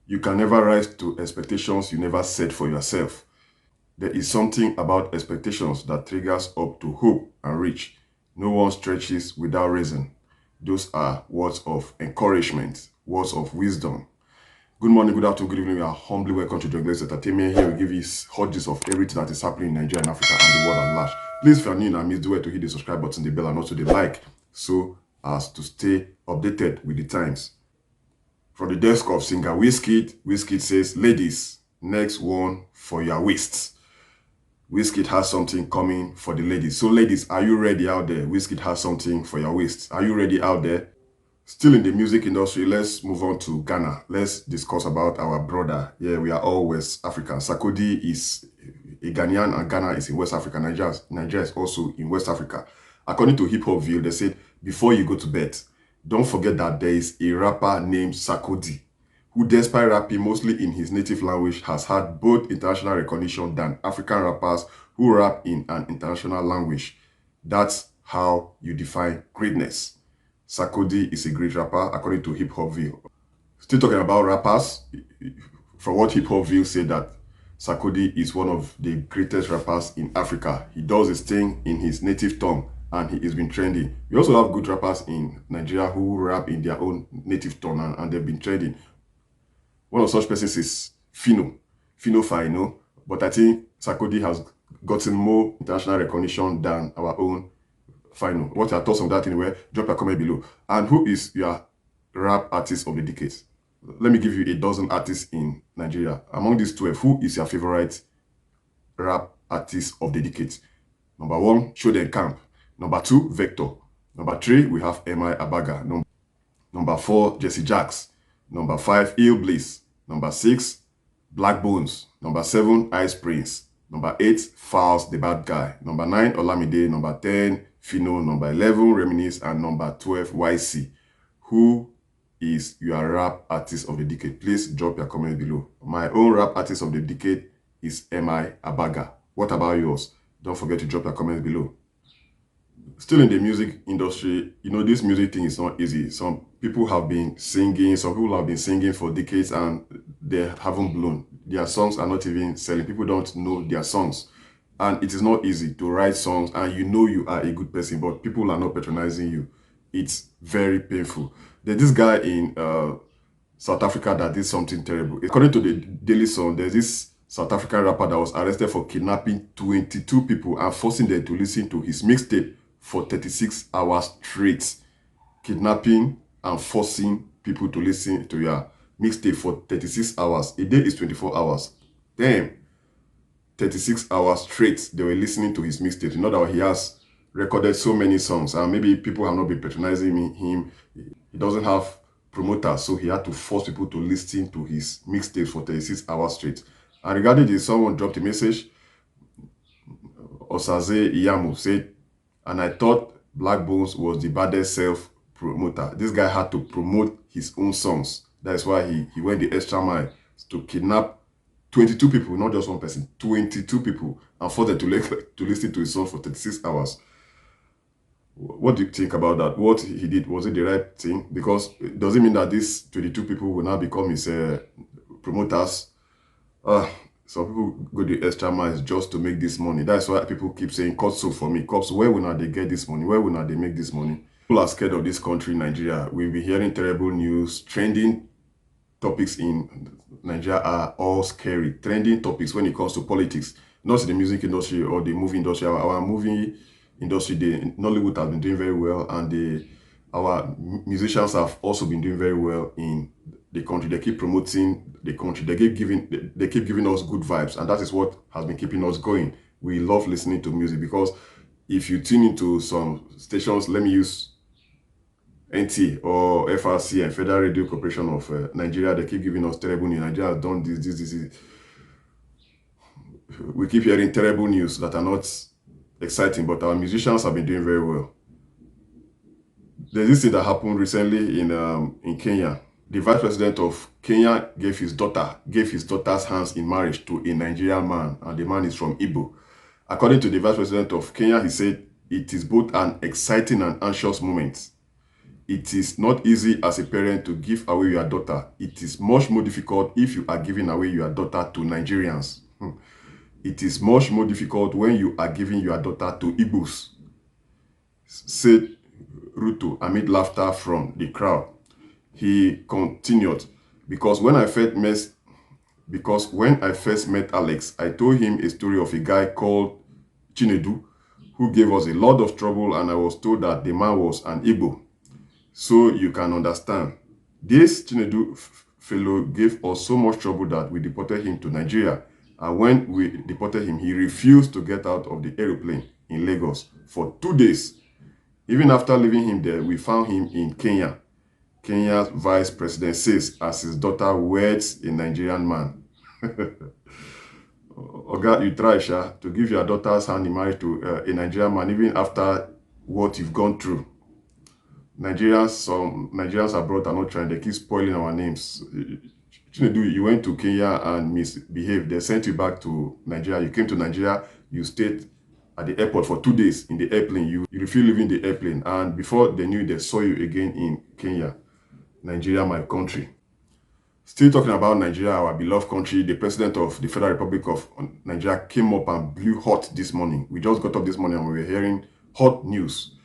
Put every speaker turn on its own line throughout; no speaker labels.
You can never rise to expectations you never set for yourself. There is something about expectations that triggers up to hope and reach. No one stretches without reason. Those are words of encouragement, words of wisdom. Good morning, good afternoon, good evening. We are humbly welcome to Jungles Entertainment. Here we give you hot gist of everything that is happening in Nigeria and Africa and the world at large. Please, if you are new and miss, do well to hit the subscribe button, the bell, and also the like, so as to stay updated with the times. From the desk of singer Wizkid, Wizkid says, ladies, next one for your waists. Wizkid has something coming for the ladies. So ladies, are you ready out there? Wizkid has something for your waist. Are you ready out there? Still in the music industry, let's move on to Ghana. Let's discuss about our brother. Yeah, we are all West African. Sarkodie is a Ghanaian and Ghana is in West Africa. Nigeria is also in West Africa. According to Hip Hop View, they said, before you go to bed, don't forget that there is a rapper named Sarkodie, who despite rapping mostly in his native language, has had both international recognition than African rappers who rap in an international language. That's how you define greatness. Sarkodie is a great rapper, according to Hip Hop View. Still talking about rappers, from what Hip Hop View said that Sarkodie is one of the greatest rappers in Africa. He does his thing in his native tongue and he has been trending. We also have good rappers in Nigeria who rap in their own native tongue and they've been trending. One of such persons is Fino Fino. But I think Sarkodie has gotten more international recognition than our own Fino. What are your thoughts on that anyway? Drop your comment below. And who is your rap artist of the decade? Let me give you a dozen artists in Nigeria. Among these 12, who is your favorite rap artist of the decade? Number 1, Shoden Camp. Number 2, Vector. Number 3, we have M.I. Abaga. Number 4, Jesse Jacks. Number 5, Ill Bliss. Number 6, Black Bones. Number 7, Ice Prince. Number 8, Falz the Bad Guy. Number 9, Olamide. Number 10, Fino. Number 11, Reminisce. And number 12, YC. Who is your rap artist of the decade? Please drop your comment below. My own rap artist of the decade is M.I. Abaga. What about yours? Don't forget to drop your comments below. Still in the music industry, you know, this music thing is not easy. Some people have been singing, for decades and they haven't blown. Their songs are not even selling. People don't know their songs. And it is not easy to write songs and you know you are a good person, but people are not patronizing you. It's very painful. There's this guy in South Africa that did something terrible. According to the Daily Sun, there's this South African rapper that was arrested for kidnapping 22 people and forcing them to listen to his mixtape for 36 hours straight. Kidnapping and forcing people to listen to your mixtape for 36 hours. A day is 24 hours. Damn. 36 hours straight they were listening to his mixtape. You know that he has recorded so many songs and maybe people have not been patronizing him. He doesn't have promoters, so he had to force people to listen to his mixtape for 36 hours straight. And regarding this, someone dropped a message. Osaze Iyamu said, and I thought Black Bones was the baddest self-promoter. This guy had to promote his own songs. That's why he went the extra mile to kidnap 22 people, not just one person, 22 people, and force them to listen to his song for 36 hours. What do you think about that? What he did, was it the right thing? Because it doesn't mean that these 22 people will now become his promoters. Some people go the extra miles just to make this money. That's why people keep saying, "Cops so for me, cops, where will not they get this money? Where will not they make this money?" People are scared of this country, Nigeria. We'll be hearing terrible news. Trending topics in Nigeria are all scary. Trending topics when it comes to politics, not the music industry or the movie industry. Our movie industry, Nollywood has been doing very well, and our musicians have also been doing very well in the country. They keep promoting the country. They keep giving us good vibes, and that is what has been keeping us going. We love listening to music because if you tune into some stations, let me use NT or FRC and Federal Radio Corporation of Nigeria, they keep giving us terrible news. Nigeria has done this. We keep hearing terrible news that are not exciting, but our musicians have been doing very well. There's this thing that happened recently in Kenya. The vice president of Kenya gave his daughter's hands in marriage to a Nigerian man, and the man is from Igbo. According to the vice president of Kenya, he said it is both an exciting and anxious moment. It is not easy as a parent to give away your daughter. It is much more difficult if you are giving away your daughter to Nigerians. It is much more difficult when you are giving your daughter to Igbos, said Ruto amid laughter from the crowd. He continued, because when I first met Alex, I told him a story of a guy called Chinedu who gave us a lot of trouble, and I was told that the man was an Igbo. So you can understand. This Chinedu fellow gave us so much trouble that we deported him to Nigeria. And when we deported him, he refused to get out of the aeroplane in Lagos for 2 days. Even after leaving him there, we found him in Kenya. Kenya's vice president says as his daughter weds a Nigerian man. Oga, you try, Sha, to give your daughter's hand in marriage to a Nigerian man, even after what you've gone through. Nigerians abroad are not trying. They keep spoiling our names. Chinedu, you went to Kenya and misbehaved. They sent you back to Nigeria. You came to Nigeria. You stayed at the airport for 2 days in the airplane. You refused leaving the airplane. And before they knew, they saw you again in Kenya. Nigeria, my country. Still talking about Nigeria, our beloved country, the president of the Federal Republic of Nigeria came up and blew hot this morning. We just got up this morning and we were hearing hot news.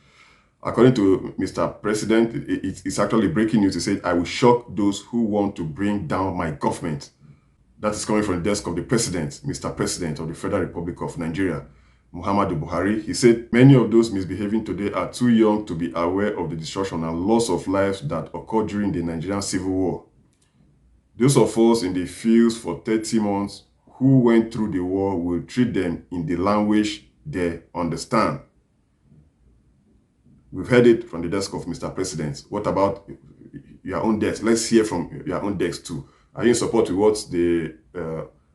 According to Mr. President, it's actually breaking news. He said, I will shock those who want to bring down my government. That is coming from the desk of the president, Mr. President of the Federal Republic of Nigeria, Muhammadu Buhari. He said, many of those misbehaving today are too young to be aware of the destruction and loss of lives that occurred during the Nigerian Civil War. Those of us in the fields for 30 months who went through the war will treat them in the language they understand. We've heard it from the desk of Mr. President. What about your own desk? Let's hear from your own desk too. Are you in support with what the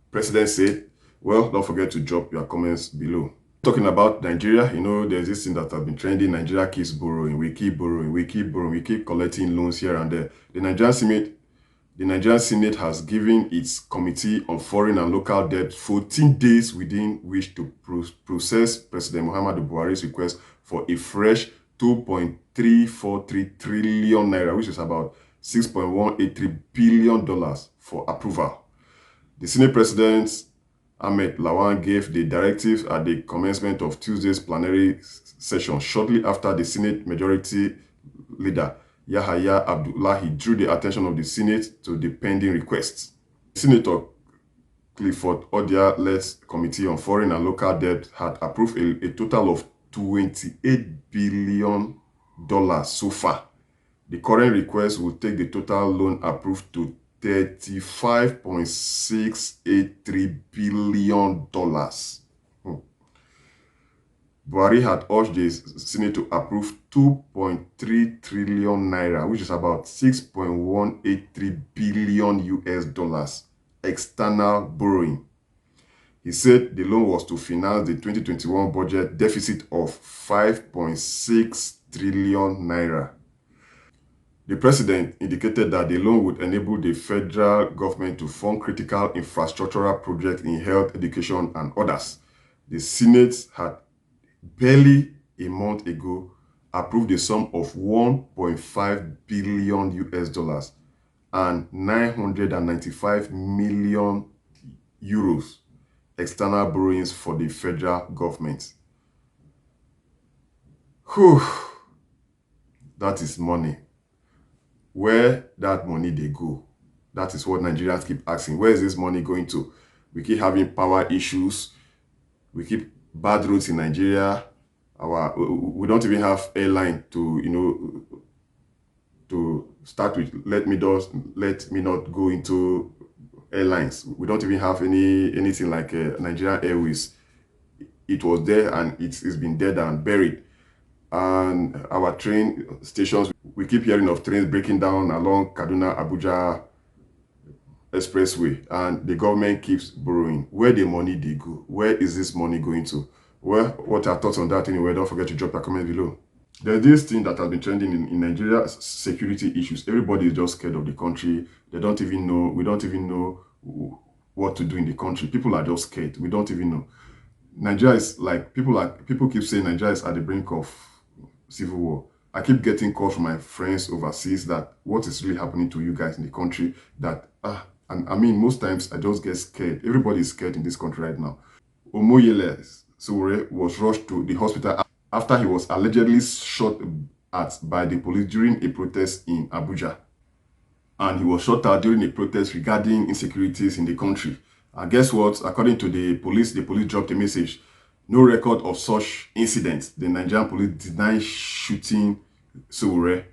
president said? Well, don't forget to drop your comments below. Talking about Nigeria, there's this thing that has been trending. Nigeria keeps borrowing. We keep borrowing. We keep borrowing. We keep collecting loans here and there. The Nigerian Senate has given its Committee on Foreign and Local Debt 14 days within which to process President Muhammadu Buhari's request for a fresh 2.343 trillion naira, which is about $6.183 billion for approval. The Senate President Ahmed Lawan gave the directives at the commencement of Tuesday's plenary session shortly after the Senate Majority Leader Yahaya Abdullahi drew the attention of the Senate to the pending requests. Senator Clifford Odia-led Committee on Foreign and Local Debt had approved a total of $28 billion so far. The current request will take the total loan approved to $35.683 billion. Buhari had urged the Senate to approve 2.3 trillion naira, which is about $6.183 billion US dollars, external borrowing. He said the loan was to finance the 2021 budget deficit of 5.6 trillion naira. The president indicated that the loan would enable the federal government to fund critical infrastructural projects in health, education, and others. The Senate had barely a month ago approved a sum of 1.5 billion US dollars and 995 million euros external borrowings for the federal government. Whew, that is money. Where that money they go? That is what Nigerians keep asking. Where is this money going to? We keep having power issues. We keep bad roads in Nigeria. We don't even have airline to to start with. Let me not go into airlines. We don't even have anything like Nigerian Airways. It was there and it's been dead and buried. And our train stations, we keep hearing of trains breaking down along Kaduna Abuja expressway, and the government keeps borrowing. Where the money they go? Where is this money going to? Well, what are your thoughts on that anyway? Don't forget to drop a comment below. There's this thing that has been trending in Nigeria: security issues. Everybody is just scared of the country. They don't even know. We don't even know what to do in the country. People are just scared. We don't even know. Nigeria is like people keep saying Nigeria is at the brink of civil war. I keep getting calls from my friends overseas that what is really happening to you guys in the country, that, and I mean, most times I just get scared. Everybody is scared in this country right now. Omoyele Sowore was rushed to the hospital after he was allegedly shot at by the police during a protest in Abuja. And he was shot at during a protest regarding insecurities in the country. And guess what? According to the police dropped a message. No record of such incidents. The Nigerian police denied shooting Sowore.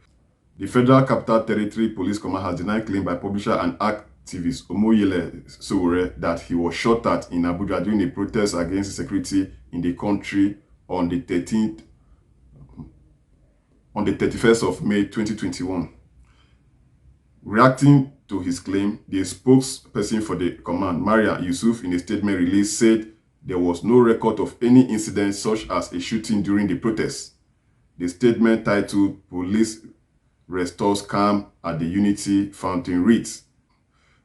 The Federal Capital Territory Police Command has denied claim by publisher and activist Omoyele Sowore that he was shot at in Abuja during a protest against insecurity in the country on the 31st of May 2021. Reacting to his claim, the spokesperson for the command, Maria Yusuf, in a statement released, said there was no record of any incident such as a shooting during the protest. The statement, titled "Police Restores Calm at the Unity Fountain," reads,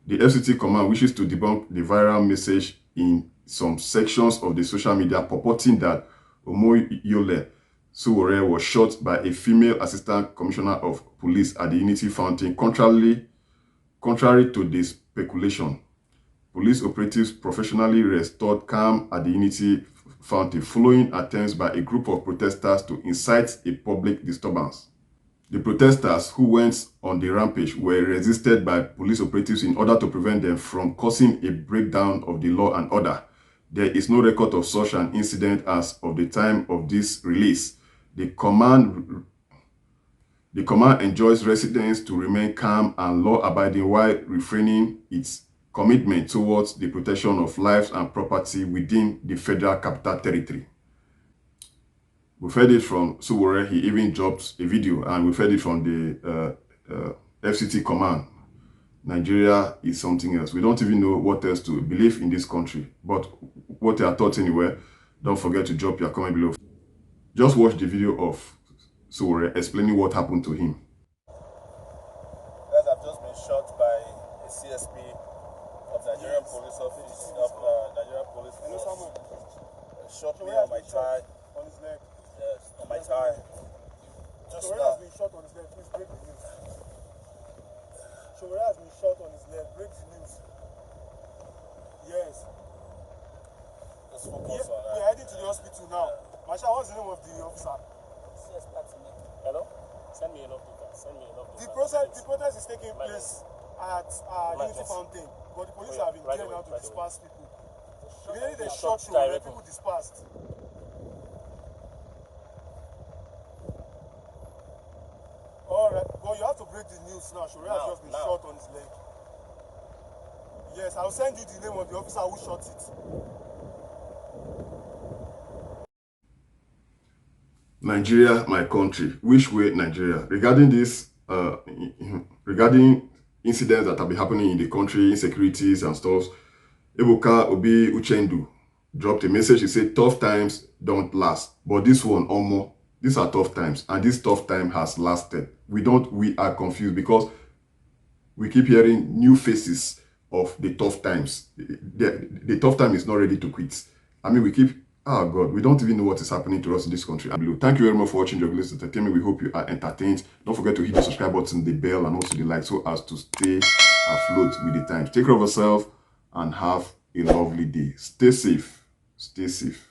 the FCT command wishes to debunk the viral message in some sections of the social media purporting that Omoyele Sowore was shot by a female assistant commissioner of police at the Unity Fountain. Contrary to this speculation, police operatives professionally restored calm at the Unity Fountain following attempts by a group of protesters to incite a public disturbance. The protesters who went on the rampage were resisted by police operatives in order to prevent them from causing a breakdown of the law and order. There is no record of such an incident as of the time of this release. The command enjoins residents to remain calm and law-abiding while refraining its commitment towards the protection of lives and property within the Federal Capital Territory. We've heard it from Sowore. He even dropped a video, and we've heard it from the FCT command. Nigeria is something else. We don't even know what else to believe in this country. But what they are taught anywhere, don't forget to drop your comment below. Just watch the video of Sowore explaining what happened to him.
Guys, I've just been shot by a CSP of Nigerian Police Office, Nigerian Police Force. Shot me on my thigh.
On his leg.
Yes, on my thigh. Just
Sowore
now.
has been shot on his leg. Please break the news. Sowore has been shot on his leg. Break the news. Yes.
Just focus on
We're
that.
heading to the hospital now. Masha, what's the name of the officer?
Hello? Send me enough data. Send me enough
The
data.
protest is taking place at Unity Fountain, but the police have been
Right
there
away,
now to
right
disperse people. Immediately they
shot
shot Sowore,
directly.
people dispersed. Alright, but you have to break the news now. Sowore has just been shot on his leg. Yes, I'll send you the name of the officer who shot it.
Nigeria, my country. Which way, Nigeria? Regarding this, regarding incidents that have been happening in the country, insecurities and stuff, Ebuka Obi Uchendu dropped a message. He said, tough times don't last. But this one, Omo, these are tough times. And this tough time has lasted. We are confused because we keep hearing new faces of the tough times. The tough time is not ready to quit. I mean, we keep, oh God, we don't even know what is happening to us in this country. Thank you very much for watching Juggler's Entertainment. We hope you are entertained. Don't forget to hit the subscribe button, the bell, and also the like so as to stay afloat with the times. Take care of yourself and have a lovely day. Stay safe. Stay safe.